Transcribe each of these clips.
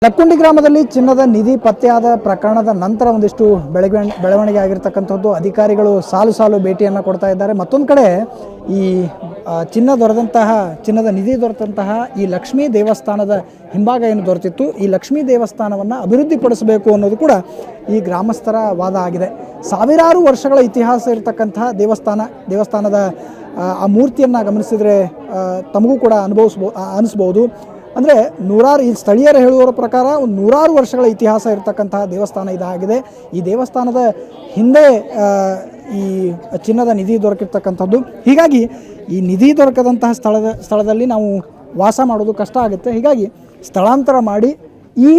ಲಕ್ಕುಂಡಿ ಗ್ರಾಮದಲ್ಲಿ ಚಿನ್ನದ ನಿಧಿ ಪತ್ತೆಯಾದ ಪ್ರಕರಣದ ನಂತರ ಒಂದಿಷ್ಟು ಬೆಳವಣಿಗೆ ಆಗಿರತಕ್ಕಂಥದ್ದು. ಅಧಿಕಾರಿಗಳು ಸಾಲು ಭೇಟಿಯನ್ನು ಕೊಡ್ತಾ ಇದ್ದಾರೆ. ಮತ್ತೊಂದು ಕಡೆ ಈ ಚಿನ್ನದ ನಿಧಿ ದೊರೆತಂತಹ ಈ ಲಕ್ಷ್ಮೀ ದೇವಸ್ಥಾನದ ಹಿಂಭಾಗ ಏನು ದೊರೆತಿತ್ತು, ಈ ಲಕ್ಷ್ಮೀ ದೇವಸ್ಥಾನವನ್ನು ಅಭಿವೃದ್ಧಿಪಡಿಸಬೇಕು ಅನ್ನೋದು ಕೂಡ ಈ ಗ್ರಾಮಸ್ಥರ ವಾದ ಆಗಿದೆ. ಸಾವಿರಾರು ವರ್ಷಗಳ ಇತಿಹಾಸ ಇರತಕ್ಕಂತಹ ದೇವಸ್ಥಾನದ ಆ ಮೂರ್ತಿಯನ್ನು ಗಮನಿಸಿದರೆ ತಮಗೂ ಕೂಡ ಅನಿಸ್ಬೋದು. ಅಂದರೆ ಈ ಸ್ಥಳೀಯರು ಹೇಳುವವರ ಪ್ರಕಾರ ಒಂದು 100 ವರ್ಷಗಳ ಇತಿಹಾಸ ಇರತಕ್ಕಂತಹ ದೇವಸ್ಥಾನ ಇದಾಗಿದೆ. ಈ ದೇವಸ್ಥಾನದ ಹಿಂದೆ ಈ ಚಿನ್ನದ ನಿಧಿ ದೊರಕಿರ್ತಕ್ಕಂಥದ್ದು. ಹೀಗಾಗಿ ಈ ನಿಧಿ ದೊರಕದಂತಹ ಸ್ಥಳದಲ್ಲಿ ನಾವು ವಾಸ ಮಾಡೋದು ಕಷ್ಟ ಆಗುತ್ತೆ. ಹೀಗಾಗಿ ಸ್ಥಳಾಂತರ ಮಾಡಿ ಈ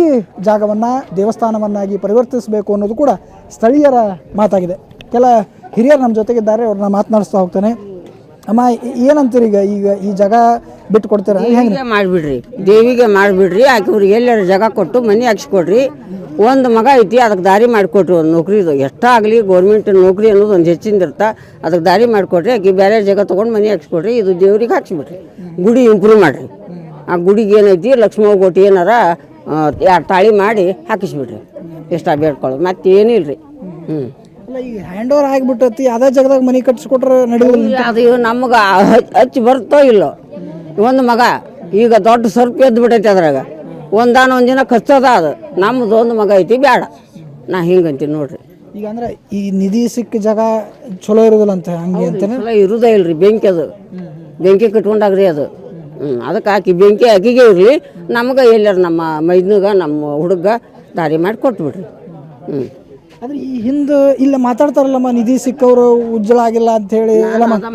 ಜಾಗವನ್ನು ದೇವಸ್ಥಾನವನ್ನಾಗಿ ಪರಿವರ್ತಿಸಬೇಕು ಅನ್ನೋದು ಕೂಡ ಸ್ಥಳೀಯರ ಮಾತಾಗಿದೆ. ಕೆಲ ಹಿರಿಯರು ನಮ್ಮ ಜೊತೆಗಿದ್ದಾರೆ, ಅವ್ರನ್ನ ಮಾತನಾಡಿಸ್ತಾ ಹೋಗ್ತಾನೆ. ಅಮ್ಮ, ಏನಂತೀರಿ ಈಗ ಈ ಜಾಗ ಬಿಟ್ಟು ಕೊಡ್ತೀರಾ? ಹೆಂಗೆ ಮಾಡಿಬಿಡ್ರಿ, ದೇವಿಗೆ ಮಾಡಿಬಿಡ್ರಿ. ಆಕೆವ್ರಿಗೆ ಎಲ್ಲರ ಜಾಗ ಕೊಟ್ಟು ಮನೆ ಹಾಕ್ಸ್ಕೊಡ್ರಿ. ಒಂದು ಮಗ ಐತಿ, ಅದಕ್ಕೆ ದಾರಿ ಮಾಡಿಕೊಟ್ರಿ. ಒಂದು ನೌಕರಿದು ಎಷ್ಟಾಗಲಿ ಗೌರ್ಮೆಂಟ್ ನೌಕರಿ ಅನ್ನೋದು ಒಂದು ಹೆಚ್ಚಿಂದ ಇರ್ತಾ, ಅದಕ್ಕೆ ದಾರಿ ಮಾಡಿಕೊಟ್ರಿ. ಆಕೆ ಬೇರೆ ಜಾಗ ತೊಗೊಂಡು ಮನೆ ಹಾಕ್ಸ್ಕೊಡ್ರಿ. ಇದು ದೇವ್ರಿಗೆ ಹಾಕ್ಸಿಬಿಡ್ರಿ. ಗುಡಿ ಇಂಪ್ರೂವ್ ಮಾಡಿರಿ. ಆ ಗುಡಿಗೆ ಏನೈತಿ ಲಕ್ಷ್ಮೀ ಗೋಟಿ ಏನಾರ 2 ತಾಳಿ ಮಾಡಿ ಹಾಕಿಸ್ಬಿಡ್ರಿ. ಇಷ್ಟ ಬೇಡ್ಕೊಳ್ಳೋದು, ಮತ್ತೆ ಏನಿಲ್ಲ ರೀ. ಈಗ ಹ್ಯಾಂಡ್ ಓವರ್ ಆಗಿಬಿಟ್ಟತಿ, ಅದೇ ಜಾಗದಾಗ ಮನೆ ಕಟ್ಸ್ಕೊಟ್ರೆ ನಡೆಯೋದಿಲ್ಲ. ಅದು ನಮ್ಗೆ ಹಚ್ಚಿ ಬರ್ತೋ ಇಲ್ಲೋ. ಒಂದು ಮಗ ಈಗ ದೊಡ್ಡ ಸ್ವಲ್ಪ ಎದ್ದು ಬಿಟ್ಟೈತಿ. ಅದ್ರಾಗ ಒಂದಿನ ಕಚ್ಚೋದ. ಅದು ನಮ್ಮದು ಒಂದು ಮಗ ಐತಿ, ಬೇಡ. ನಾ ಹಿಂಗಂತೀನಿ ನೋಡ್ರಿ. ಈಗ ಅಂದ್ರೆ ಈ ನಿಧಿ ಸಿಕ್ಕ ಜಾಗ ಚಲೋ ಇರೋದಿಲ್ಲ ಅಂತ ಹಂಗೆ ಅಂತಾನೆ. ಚಲೋ ಇರೋದೇ ಇಲ್ರಿ. ಬೆಂಕಿ ಅದು ಬೆಂಕಿ ಕಟ್ಕೊಂಡಾಗ್ರಿ ಅದು. ಅದಕ್ಕೆ ಹಾಕಿ ಬೆಂಕಿ ಆಕಿಗೆ ಇರಲಿ. ನಮ್ಗೆ ಎಲ್ಲಾರ ನಮ್ಮ ಮೈದ್ನಗ ನಮ್ಮ ಹುಡುಗ ದಾರಿ ಮಾಡಿ ಕೊಟ್ಬಿಡ್ರಿ. ಆದ್ರೆ ಈ ಹಿಂದೆ ಇಲ್ಲ ಮಾತಾಡ್ತಾರಲ್ಲಮ್ಮ, ನಿಧಿ ಸಿಕ್ಕವರು ಉಜ್ಜಲ ಆಗಿಲ್ಲ ಅಂತ ಹೇಳಿ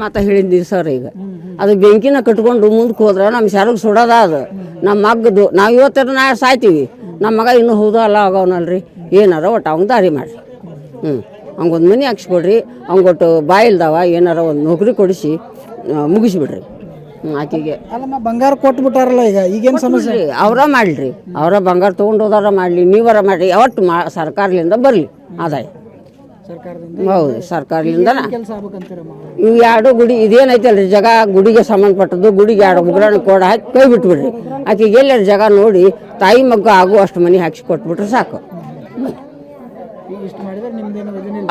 ಮಾತಾ ಹೇಳಿದ್ವಿ ಸರ್. ಈಗ ಅದು ಬೆಂಕಿನ ಕಟ್ಕೊಂಡು ಮುಂದಕ್ಕೆ ಹೋದ್ರೆ ನಮ್ಮ ಶಾಲೆಗೆ ಸುಡೋದ. ಅದು ನಮ್ಮ ಮಗದು ನಾವು ಇವತ್ತರ ನಾ ಸಾಯ್ತೀವಿ. ನಮ್ಮ ಮಗ ಇನ್ನೂ ಹೌದು ಅಲ್ಲ ಆಗವನಲ್ರಿ. ಏನಾರ ಒಟ್ಟು ಅವ್ನು ದಾರಿ ಮಾಡಿರಿ. ಹಂಗೊಂದು ಮನೆ ಹಾಕ್ಸ್ಕೊಡ್ರಿ. ಅವ್ಗೊಟ್ಟು ಬಾಯಿಲ್ದಾವ ಏನಾರ ಒಂದು ನೌಕರಿ ಕೊಡಿಸಿ ಮುಗಿಸ್ಬಿಡ್ರಿ. ಆಕೆಗೆ ಅಲ್ಲಮ್ಮ, ಬಂಗಾರ ಕೊಟ್ಬಿಟ್ಟಾರಲ್ಲ, ಈಗೇನು ಸಮಸ್ಯೆ? ಅವರ ಮಾಡ್ರಿ. ಅವರ ಬಂಗಾರ ತೊಗೊಂಡು ಹೋದಾರ ಮಾಡಲಿ, ನೀವರ ಮಾಡಿರಿ. ಯಾವತ್ತು ಸರ್ಕಾರದಿಂದ ಬರಲಿ ಆದಾಯ. ಹೌದು, ಸರ್ಕಾರದಿಂದ ಇವು 2 ಗುಡಿ ಇದೇನೈತೆ ಅಲ್ರಿ ಜಾಗ, ಗುಡಿಗೆ ಸಂಬಂಧಪಟ್ಟದ್ದು. ಗುಡಿಗೆ 2 ಉಗ್ರಾಣ ಕೋಡ ಹಾಕಿ ಕೈ ಬಿಟ್ಬಿಡ್ರಿ. ಆಕೆಗೆ ಎಲ್ಲರ ಜಾಗ ನೋಡಿ ತಾಯಿ ಮಗ್ಗ ಆಗುವಷ್ಟು ಮನೆ ಹಾಕ್ಸಿ ಕೊಟ್ಬಿಟ್ರೆ ಸಾಕು.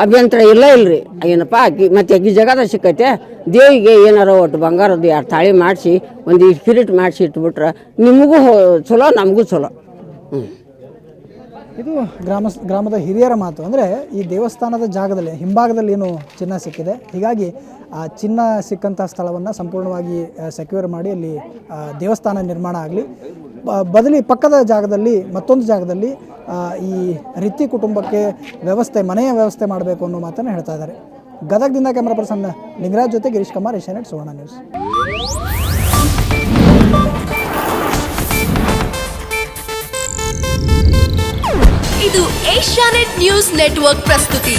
ಅಭ್ಯಂತರ ಇಲ್ರಿ. ಏನಪ್ಪ ಮತ್ತೆ ಆಕಿ ಜಗದ ಸಿಕ್ಕೈತೆ. ದೇವಿಗೆ ಏನಾರ ಒಟ್ಟು ಬಂಗಾರದ್ದು 2 ತಾಳಿ ಮಾಡಿಸಿ ಒಂದು ಕಿರೀಟ್ ಮಾಡಿಸಿ ಇಟ್ಬಿಟ್ರೆ ನಿಮಗೂ ಚಲೋ, ನಮಗೂ ಚಲೋ. ಇದು ಗ್ರಾಮದ ಹಿರಿಯರ ಮಾತು. ಅಂದರೆ ಈ ದೇವಸ್ಥಾನದ ಜಾಗದಲ್ಲಿ ಹಿಂಭಾಗದಲ್ಲಿ ಏನು ಚಿನ್ನ ಸಿಕ್ಕಿದೆ, ಹೀಗಾಗಿ ಆ ಚಿನ್ನ ಸಿಕ್ಕಂಥ ಸ್ಥಳವನ್ನು ಸಂಪೂರ್ಣವಾಗಿ ಸೆಕ್ಯೂರ್ ಮಾಡಿ ಅಲ್ಲಿ ದೇವಸ್ಥಾನ ನಿರ್ಮಾಣ ಆಗಲಿ, ಬದಲಿ ಪಕ್ಕದ ಜಾಗದಲ್ಲಿ ಮತ್ತೊಂದು ಜಾಗದಲ್ಲಿ ಈ ರಿತ್ತಿ ಕುಟುಂಬಕ್ಕೆ ಮನೆಯ ವ್ಯವಸ್ಥೆ ಮಾಡಬೇಕು ಅನ್ನೋ ಮಾತನ್ನು ಹೇಳ್ತಾ ಇದ್ದಾರೆ. ಗದಗದಿಂದ ಕ್ಯಾಮ್ರಾ ಪರ್ಸನ್ ಲಿಂಗರಾಜ್ ಜೊತೆ ಗಿರೀಶ್ ಕುಮಾರ್, ಏಷ್ಯಾನೆಟ್ ಸುವರ್ಣ ನ್ಯೂಸ್. ಇದು ಏಷ್ಯಾನೆಟ್ ನ್ಯೂಸ್ ನೆಟ್ವರ್ಕ್ ಪ್ರಸ್ತುತಿ.